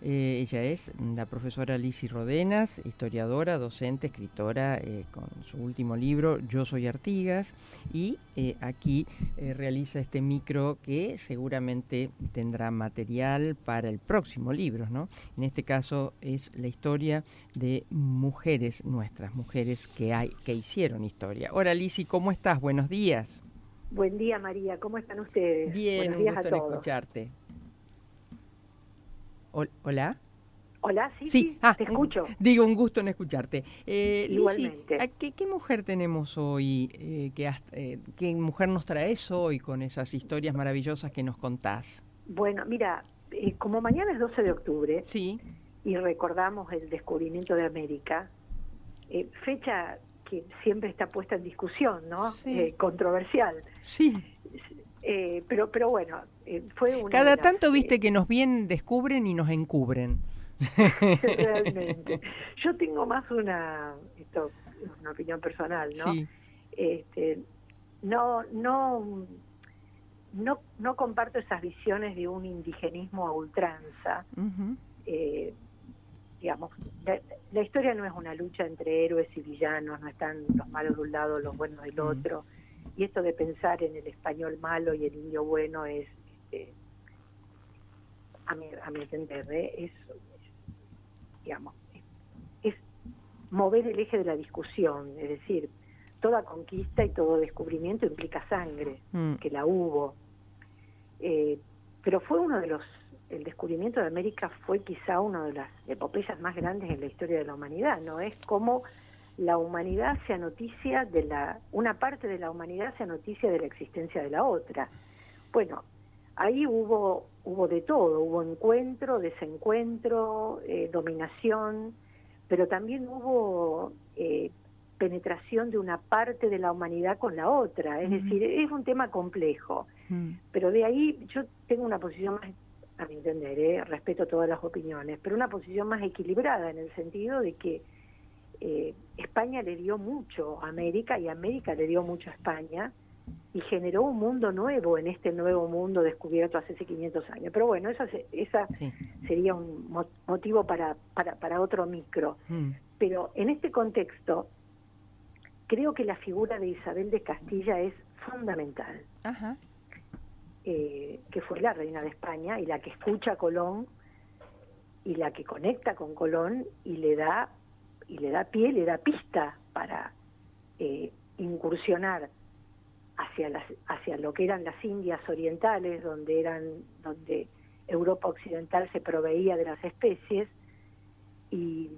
Ella es la profesora Lizzy Rodenas, historiadora, docente, escritora, con su último libro, Yo soy Artigas, y aquí realiza este micro que seguramente tendrá material para el próximo libro, ¿no? En este caso es la historia de mujeres nuestras, mujeres que hicieron historia. Hola Lizzy, ¿cómo estás? Buenos días. Buen día, María. ¿Cómo están ustedes? Bien, Buenos un días a gusto en todos. escucharte. ¿Hola? Hola, sí, Sí, sí, te escucho. digo, un gusto en escucharte. Lizzy, Igualmente. ¿qué mujer tenemos hoy? ¿Qué mujer nos traes hoy con esas historias maravillosas que nos contás? Bueno, mira, como mañana es 12 de octubre Sí, y recordamos el descubrimiento de América, fecha que siempre está puesta en discusión, ¿no? sí, Controversial. sí. Pero bueno, fue una de Cada las... tanto viste que nos bien descubren y nos encubren. realmente. Yo tengo más esto es una opinión personal, ¿no? Sí. Este, no, no comparto esas visiones de un indigenismo a ultranza. Ujú. eh, digamos, la historia no es una lucha entre héroes y villanos, no están los malos de un lado, los buenos del Mm. otro. Y esto de pensar en el español malo y el indio bueno es, a mi entender, digamos, es mover el eje de la discusión, es decir, toda conquista y todo descubrimiento implica sangre, Mm. que la hubo. Eh, pero fue el descubrimiento de América fue quizá una de las epopeyas más grandes en la historia de la humanidad, ¿no? Es como la humanidad sea noticia una parte de la humanidad sea noticia de la existencia de la otra. Bueno, ahí hubo de todo, hubo encuentro, desencuentro, dominación, pero también hubo penetración de una parte de la humanidad con la otra, es Ujú. decir, es un tema complejo. Mm. Pero de ahí yo tengo una posición más, a mi entender, respeto todas las opiniones, pero una posición más equilibrada en el sentido de que España le dio mucho a América y América le dio mucho a España y generó un mundo nuevo en este nuevo mundo descubierto hace 500 años. Pero bueno, esa Sí. sería un motivo para otro micro. Mm. Pero en este contexto, creo que la figura de Isabel de Castilla es fundamental. Ajá. Que fue la reina de España y la que escucha a Colón y la que conecta con Colón y le da pie, le da pista para incursionar hacia lo que eran las Indias orientales, donde Europa occidental se proveía de las especies y,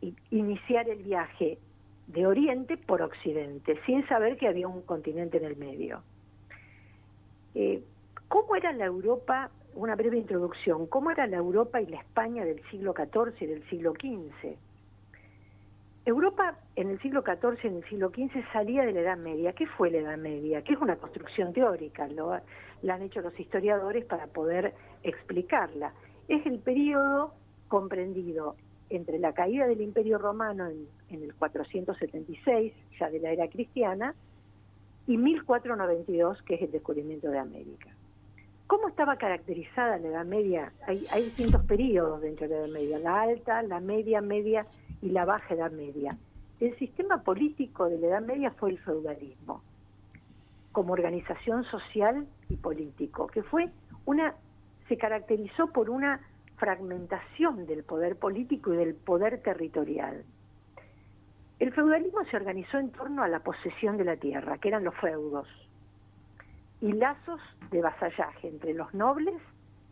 y iniciar el viaje de Oriente por Occidente, sin saber que había un continente en el medio. ¿Cómo era la Europa? Una breve introducción. ¿Cómo era la Europa y la España del siglo XIV y del siglo XV? Europa en el siglo XIV y en el siglo XV salía de la Edad Media. ¿Qué fue la Edad Media? Que es una construcción teórica, la han hecho los historiadores para poder explicarla. Es el periodo comprendido entre la caída del Imperio Romano en el 476, ya de la era cristiana, y 1492, que es el descubrimiento de América. ¿Cómo estaba caracterizada la Edad Media? Hay distintos periodos dentro de la Edad Media, la alta, la media y la baja Edad Media. El sistema político de la Edad Media fue el feudalismo, como organización social y político, que se caracterizó por una fragmentación del poder político y del poder territorial. El feudalismo se organizó en torno a la posesión de la tierra, que eran los feudos, y lazos de vasallaje entre los nobles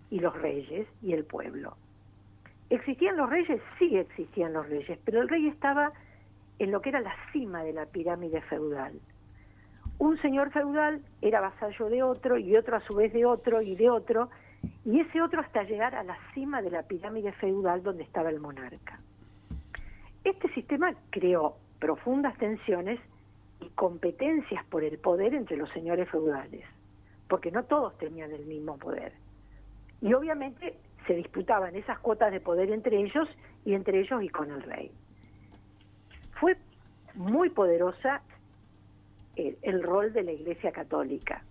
y los reyes y el pueblo. ¿Existían los reyes? Sí existían los reyes, pero el rey estaba en lo que era la cima de la pirámide feudal. Un señor feudal era vasallo de otro, y otro a su vez de otro, y de otro, y ese otro hasta llegar a la cima de la pirámide feudal donde estaba el monarca. Este sistema creó profundas tensiones y competencias por el poder entre los señores feudales, porque no todos tenían el mismo poder. Y obviamente se disputaban esas cuotas de poder entre ellos y con el rey. Fue muy poderosa el rol de la Iglesia Católica.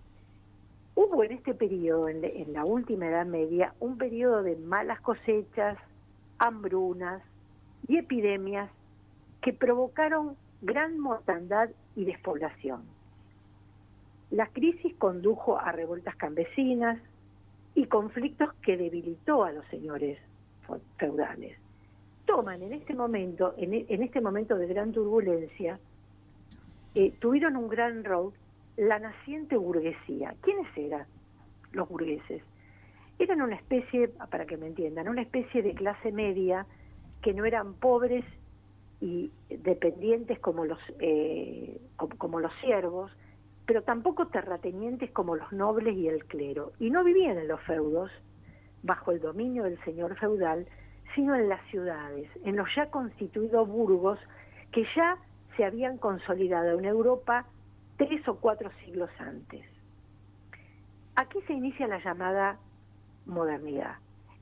Hubo en este periodo, en la última Edad Media, un periodo de malas cosechas, hambrunas y epidemias que provocaron gran mortandad y despoblación. La crisis condujo a revueltas campesinas y conflictos que debilitó a los señores feudales. Toman en este momento, en este momento de gran turbulencia, tuvieron un gran rol la naciente burguesía. ¿Quiénes eran los burgueses? Eran una especie, para que me entiendan, una especie de clase media que no eran pobres y dependientes como los siervos, pero tampoco terratenientes como los nobles y el clero. Y no vivían en los feudos, bajo el dominio del señor feudal, sino en las ciudades, en los ya constituidos burgos que ya se habían consolidado en Europa 3 o 4 siglos antes. Aquí se inicia la llamada modernidad.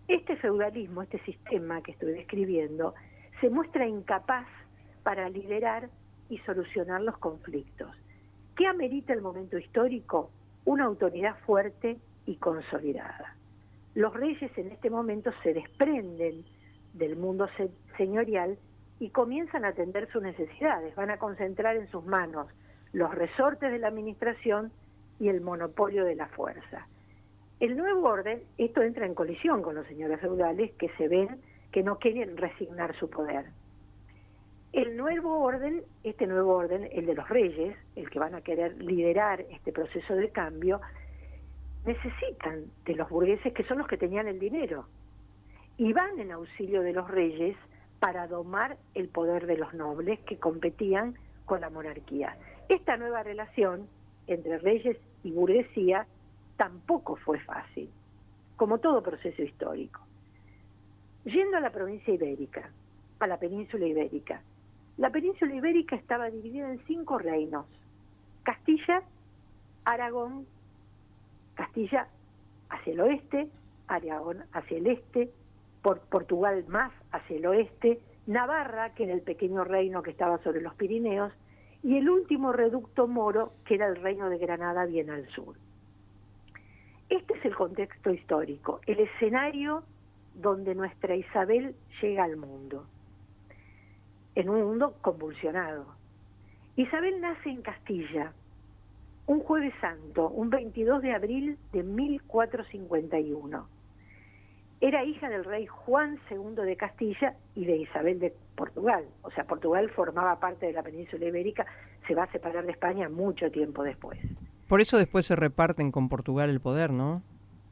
Este feudalismo, este sistema que estoy describiendo, se muestra incapaz para liderar y solucionar los conflictos. ¿Qué amerita el momento histórico? Una autoridad fuerte y consolidada. Los reyes en este momento se desprenden del mundo señorial y comienzan a atender sus necesidades. Van a concentrar en sus manos los resortes de la administración y el monopolio de la fuerza. El nuevo orden, esto entra en colisión con los señores feudales que se ven que no quieren resignar su poder. El nuevo orden, este nuevo orden, el de los reyes, el que van a querer liderar este proceso de cambio, necesitan de los burgueses que son los que tenían el dinero y van en auxilio de los reyes para domar el poder de los nobles que competían con la monarquía. Esta nueva relación entre reyes y burguesía tampoco fue fácil, como todo proceso histórico. Yendo a la provincia ibérica, a la península ibérica, la península ibérica estaba dividida en 5 reinos: Castilla, Aragón, Castilla hacia el oeste, Aragón hacia el este, Portugal más hacia el oeste, Navarra, que era el pequeño reino que estaba sobre los Pirineos, y el último reducto moro, que era el reino de Granada bien al sur. Este es el contexto histórico, el escenario donde nuestra Isabel llega al mundo, en un mundo convulsionado. Isabel nace en Castilla, un jueves santo, un 22 de abril de 1451. Era hija del rey Juan II de Castilla y de Isabel de Portugal. O sea, Portugal formaba parte de la península ibérica, se va a separar de España mucho tiempo después. Por eso después se reparten con Portugal el poder, ¿no?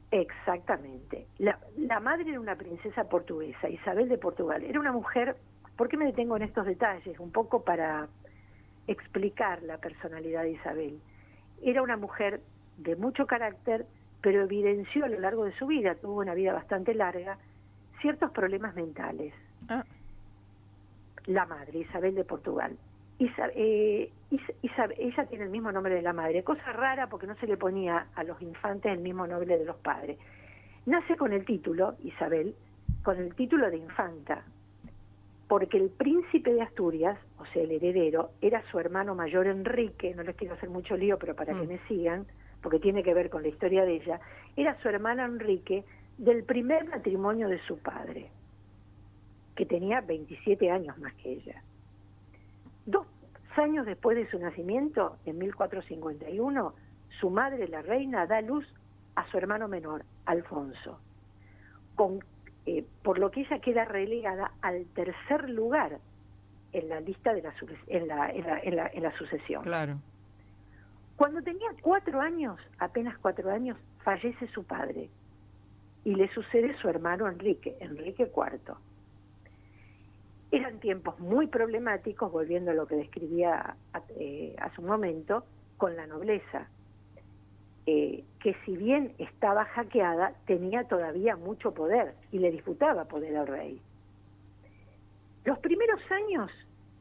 Exactamente. La madre era una princesa portuguesa, Isabel de Portugal. Era una mujer, ¿por qué me detengo en estos detalles? Un poco para explicar la personalidad de Isabel. Era una mujer de mucho carácter, pero evidenció a lo largo de su vida, tuvo una vida bastante larga, ciertos problemas mentales. La madre, Isabel de Portugal. Ella tiene el mismo nombre de la madre, cosa rara porque no se le ponía a los infantes el mismo nombre de los padres. Nace con el título, Isabel, con el título de infanta, porque el príncipe de Asturias, o sea, el heredero, era su hermano mayor Enrique. No les quiero hacer mucho lío, pero para que me sigan, porque tiene que ver con la historia de ella, era su hermano Enrique del primer matrimonio de su padre, que tenía 27 años más que ella. 2 años después de su nacimiento, en 1451, su madre, la reina, da luz a su hermano menor, Alfonso, por lo que ella queda relegada al 3er lugar en la lista de en la sucesión. Claro. Cuando tenía 4 años, apenas 4 años, fallece su padre y le sucede su hermano Enrique IV. Eran tiempos muy problemáticos, volviendo a lo que describía hace un momento, con la nobleza, que si bien estaba hackeada, tenía todavía mucho poder y le disputaba poder al rey. Los primeros años,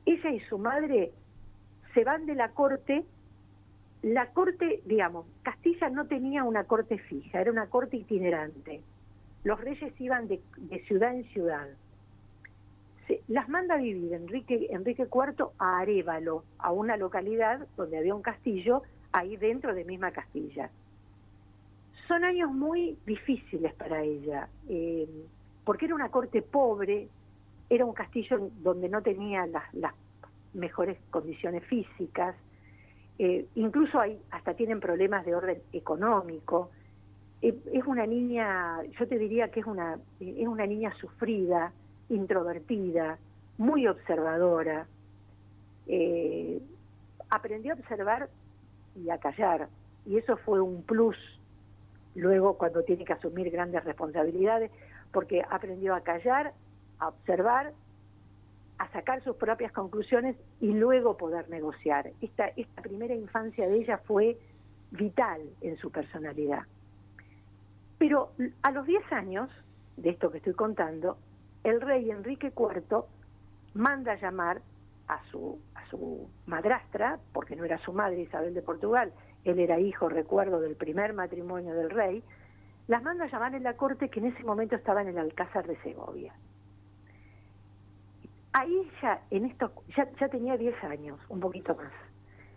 ella y su madre se van de la corte. La corte, digamos, Castilla no tenía una corte fija, era una corte itinerante. Los reyes iban de ciudad en ciudad. Las manda a vivir Enrique IV a Arévalo, a una localidad donde había un castillo, ahí dentro de misma Castilla. son años muy difíciles para ella, porque era una corte pobre, era un castillo donde no tenía las mejores condiciones físicas, incluso hasta tienen problemas de orden económico. Es una niña, yo te diría que es una niña sufrida, introvertida, muy observadora. Aprendió a observar y a callar, y eso fue un plus luego cuando tiene que asumir grandes responsabilidades, porque aprendió a callar, a observar, a sacar sus propias conclusiones y luego poder negociar. Esta primera infancia de ella fue vital en su personalidad. Pero a los 10 años de esto que estoy contando, el rey Enrique IV manda llamar a su madrastra, porque no era su madre Isabel de Portugal, él era hijo, recuerdo, del primer matrimonio del rey, las manda a llamar en la corte, que en ese momento estaba en el Alcázar de Segovia. Ahí ya tenía 10 años, un poquito más,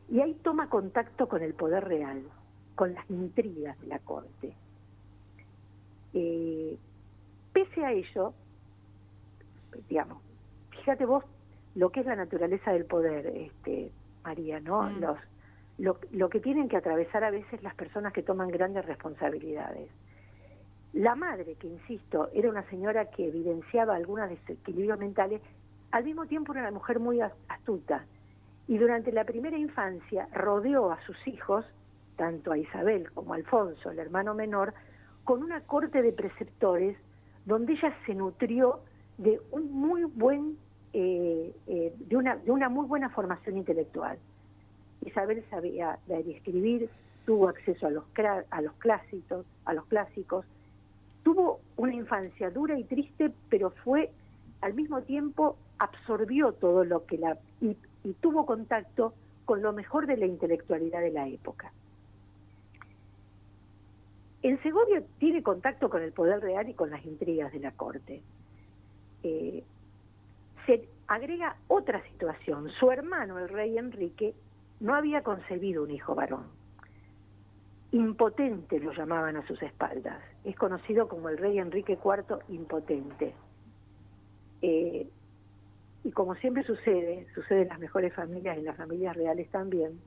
y ahí toma contacto con el poder real, con las intrigas de la corte. Pese a ello, digamos, fíjate vos lo que es la naturaleza del poder, María, ¿no? Lo que tienen que atravesar a veces las personas que toman grandes responsabilidades. La madre, que insisto, era una señora que evidenciaba algunos desequilibrios mentales, al mismo tiempo era una mujer muy astuta, y durante la primera infancia rodeó a sus hijos, tanto a Isabel como a Alfonso, el hermano menor, con una corte de preceptores donde ella se nutrió de un muy buen de una muy buena formación intelectual. Isabel sabía leer y escribir, tuvo acceso a los clásicos, tuvo una infancia dura y triste, pero fue al mismo tiempo absorbió todo lo que y tuvo contacto con lo mejor de la intelectualidad de la época. En Segovia tiene contacto con el poder real y con las intrigas de la corte. Se agrega otra situación. Su hermano, el rey Enrique, no había concebido un hijo varón. Impotente lo llamaban a sus espaldas. Es conocido como el rey Enrique IV impotente. Y como siempre sucede en las mejores familias, en las familias reales también,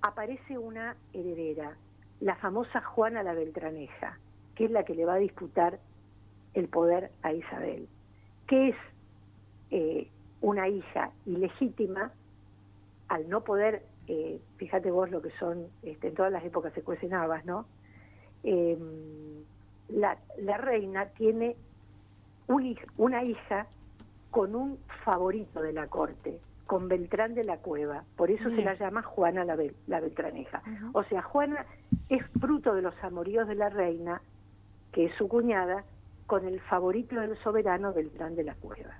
aparece una heredera, la famosa Juana la Beltraneja, que es la que le va a disputar el poder a Isabel, que es una hija ilegítima, al no poder, fíjate vos lo que son, en todas las épocas se cuecen habas, ¿no? La reina tiene una hija con un favorito de la corte, con Beltrán de la Cueva, por eso se la llama Juana la Beltraneja. O sea, Juana es fruto de los amoríos de la reina, que es su cuñada, con el favorito del soberano Beltrán de la Cueva.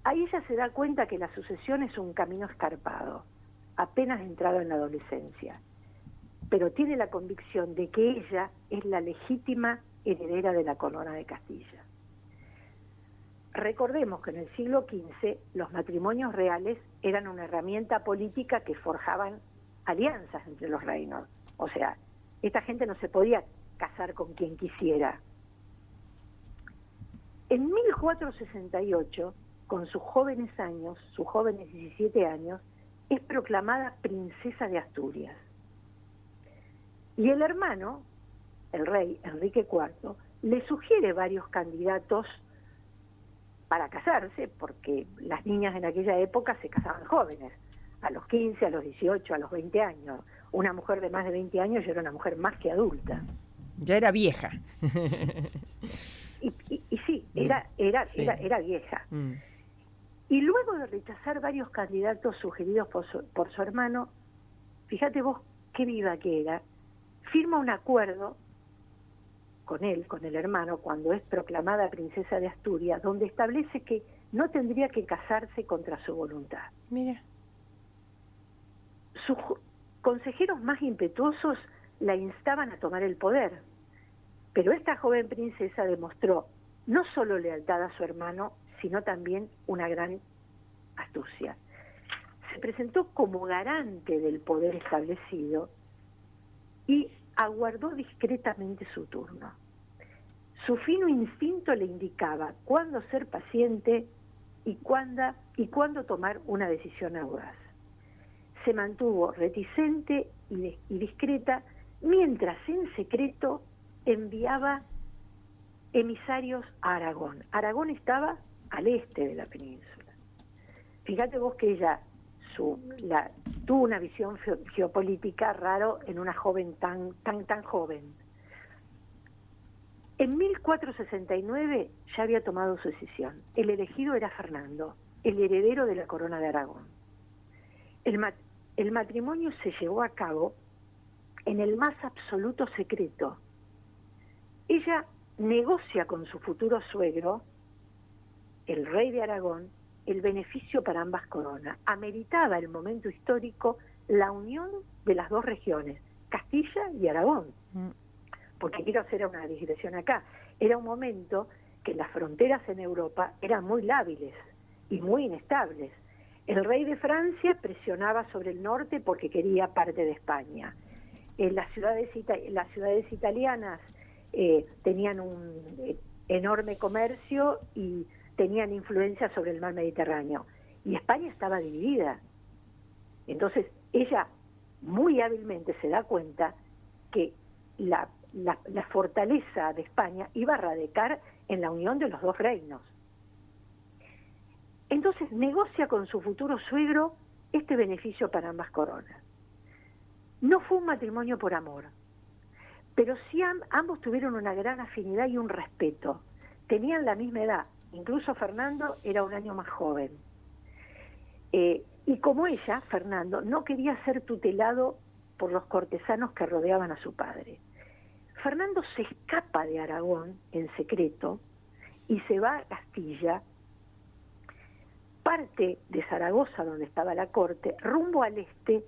Ahí ella se da cuenta que la sucesión es un camino escarpado, apenas entrado en la adolescencia, pero tiene la convicción de que ella es la legítima heredera de la corona de Castilla. Recordemos que en el siglo XV los matrimonios reales eran una herramienta política que forjaban alianzas entre los reinos. O sea, esta gente no se podía casar con quien quisiera. En 1468, con sus jóvenes 17 años, es proclamada princesa de Asturias. Y el hermano, el rey Enrique IV, le sugiere varios candidatos para casarse, porque las niñas en aquella época se casaban jóvenes, a los 15, a los 18, a los 20 años. Una mujer de más de 20 años ya era una mujer más que adulta. Ya era vieja. Y sí, era vieja. Y luego de rechazar varios candidatos sugeridos por su hermano, fíjate vos qué viva que era, firma un acuerdo con él, con el hermano, cuando es proclamada princesa de Asturias, donde establece que no tendría que casarse contra su voluntad. Mira. Sus consejeros más impetuosos la instaban a tomar el poder, pero esta joven princesa demostró no solo lealtad a su hermano, sino también una gran astucia. Se presentó como garante del poder establecido y aguardó discretamente su turno. Su fino instinto le indicaba cuándo ser paciente y cuándo tomar una decisión audaz. Se mantuvo reticente y discreta, mientras en secreto enviaba emisarios a Aragón. Aragón estaba al este de la península. Fíjate vos que ella tuvo una visión geopolítica raro en una joven tan joven. En 1469 ya había tomado su decisión. El elegido era Fernando, el heredero de la corona de Aragón. El matrimonio se llevó a cabo en el más absoluto secreto. Ella negocia con su futuro suegro, el rey de Aragón, el beneficio para ambas coronas. Ameritaba el momento histórico la unión de las dos regiones, Castilla y Aragón. Porque quiero hacer una digresión acá. Era un momento que las fronteras en Europa eran muy lábiles y muy inestables. El rey de Francia presionaba sobre el norte porque quería parte de España. Las ciudades italianas tenían un enorme comercio y tenían influencia sobre el mar Mediterráneo. Y España estaba dividida. Entonces, ella muy hábilmente se da cuenta que la fortaleza de España iba a radicar en la unión de los dos reinos. Entonces negocia con su futuro suegro este beneficio para ambas coronas. No fue un matrimonio por amor, pero sí ambos tuvieron una gran afinidad y un respeto. Tenían la misma edad, incluso Fernando era un año más joven. Y como ella, Fernando, no quería ser tutelado por los cortesanos que rodeaban a su padre. Fernando se escapa de Aragón en secreto y se va a Castilla, parte de Zaragoza, donde estaba la corte, rumbo al este,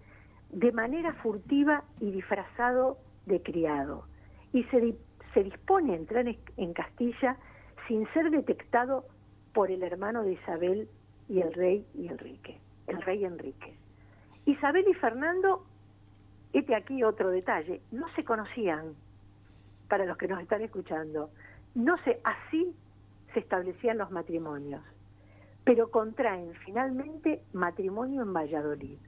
de manera furtiva y disfrazado de criado. Y se dispone a entrar en Castilla sin ser detectado por el hermano de Isabel y el rey Enrique. Isabel y Fernando, aquí otro detalle, no se conocían. Para los que nos están escuchando, así se establecían los matrimonios, pero contraen finalmente matrimonio en Valladolid.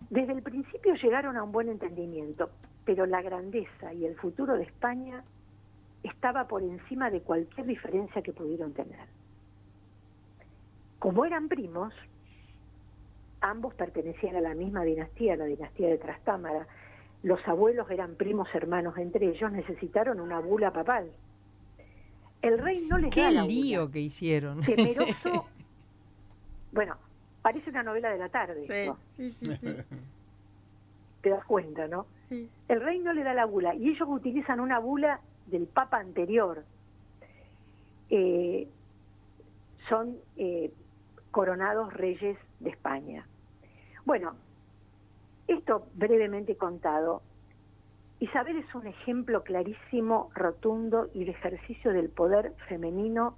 Desde el principio llegaron a un buen entendimiento, pero la grandeza y el futuro de España estaba por encima de cualquier diferencia que pudieron tener. Como eran primos, ambos pertenecían a la misma dinastía, la dinastía de Trastámara. Los abuelos eran primos hermanos entre ellos, necesitaron una bula papal. El rey no les da la bula. ¡Qué lío que hicieron! Temeroso, bueno, parece una novela de la tarde. Sí, ¿no? sí. Te das cuenta, ¿no? Sí. El rey no le da la bula y ellos utilizan una bula del papa anterior. Son coronados reyes de España. Bueno, esto brevemente contado, Isabel es un ejemplo clarísimo, rotundo y de ejercicio del poder femenino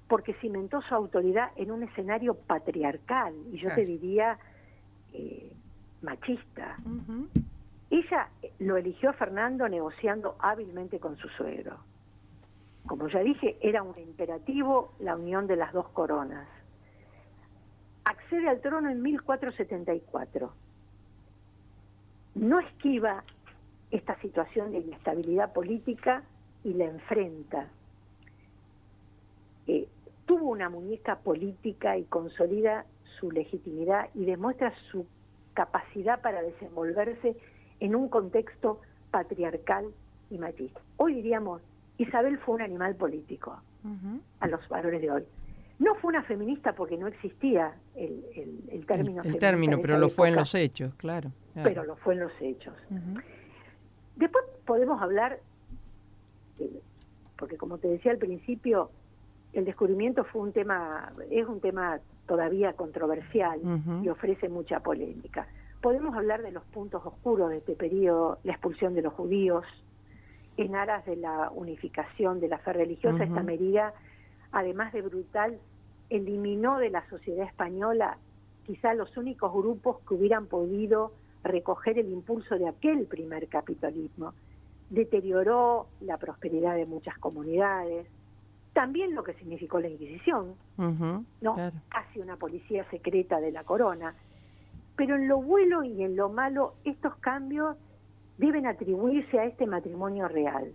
porque cimentó su autoridad en un escenario patriarcal y yo te diría machista. Uh-huh. Ella lo eligió a Fernando negociando hábilmente con su suegro. Como ya dije, era un imperativo la unión de las dos coronas. Accede al trono en 1474. No esquiva esta situación de inestabilidad política y la enfrenta. Tuvo una muñeca política y consolida su legitimidad y demuestra su capacidad para desenvolverse en un contexto patriarcal y machista. Hoy diríamos, Isabel fue un animal político, uh-huh, a los valores de hoy. No fue una feminista porque no existía el término el término, pero lo fue en los hechos, claro. Pero lo fue en los hechos. Uh-huh. Después podemos hablar, porque como te decía al principio, el descubrimiento es un tema todavía controversial, uh-huh, y ofrece mucha polémica. Podemos hablar de los puntos oscuros de este periodo, la expulsión de los judíos, en aras de la unificación de la fe religiosa. Uh-huh. Esta medida, además de brutal, eliminó de la sociedad española quizá los únicos grupos que hubieran podido recoger el impulso de aquel primer capitalismo, deterioró la prosperidad de muchas comunidades, también lo que significó la Inquisición, ¿no? Claro. Casi una policía secreta de la corona. Pero en lo bueno y en lo malo, estos cambios deben atribuirse a este matrimonio real,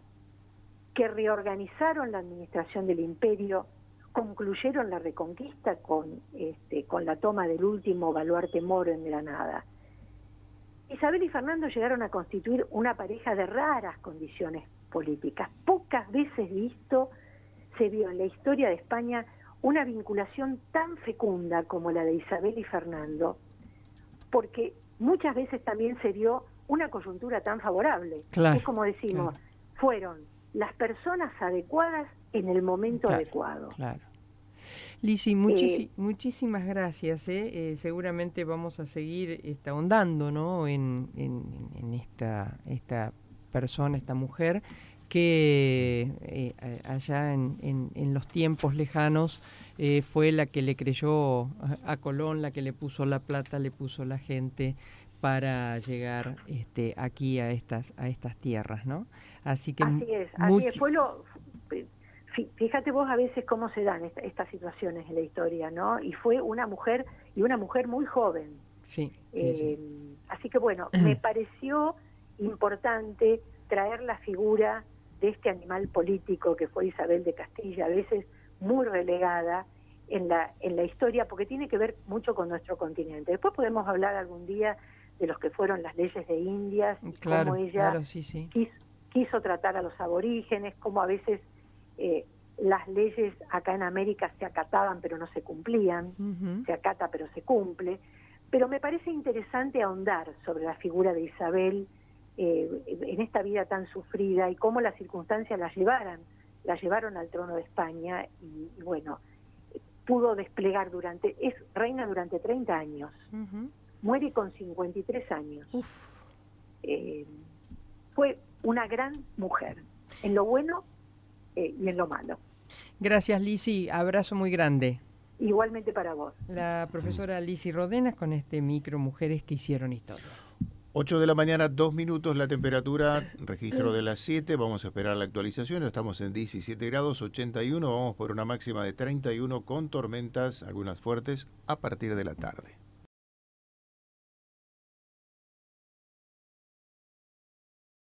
que reorganizaron la administración del imperio, concluyeron la reconquista con la toma del último baluarte moro en Granada. Isabel y Fernando llegaron a constituir una pareja de raras condiciones políticas. Pocas veces se vio en la historia de España una vinculación tan fecunda como la de Isabel y Fernando, porque muchas veces también se dio una coyuntura tan favorable. Claro, es como decimos, claro, fueron las personas adecuadas en el momento adecuado. Claro. Lisi, muchísimas gracias. Seguramente vamos a seguir ahondando, ¿no? en esta persona, esta mujer, que allá en los tiempos lejanos fue la que le creyó a Colón, la que le puso la plata, le puso la gente para llegar aquí a estas tierras, ¿no? Así es. Fíjate vos a veces cómo se dan estas situaciones en la historia, ¿no? Y fue una mujer muy joven. Sí. Así que bueno, me pareció importante traer la figura de este animal político que fue Isabel de Castilla, a veces muy relegada en la historia, porque tiene que ver mucho con nuestro continente. Después podemos hablar algún día de los que fueron las leyes de Indias, y cómo ella quiso tratar a los aborígenes, cómo a veces las leyes acá en América se acataban pero no se cumplían, se acata pero se cumple. Pero me parece interesante ahondar sobre la figura de Isabel en esta vida tan sufrida y cómo las circunstancias la llevaron al trono de España y bueno, pudo desplegar es reina durante 30 años, muere con 53 años. Fue una gran mujer, en lo bueno y en lo malo. Gracias, Lisi, abrazo muy grande. Igualmente para vos. La profesora Lisi Rodenas con este micro Mujeres que hicieron historia. 8 de la mañana, 2 minutos, la temperatura, registro de las 7, vamos a esperar la actualización, estamos en 17 grados, 81, vamos por una máxima de 31 con tormentas, algunas fuertes, a partir de la tarde.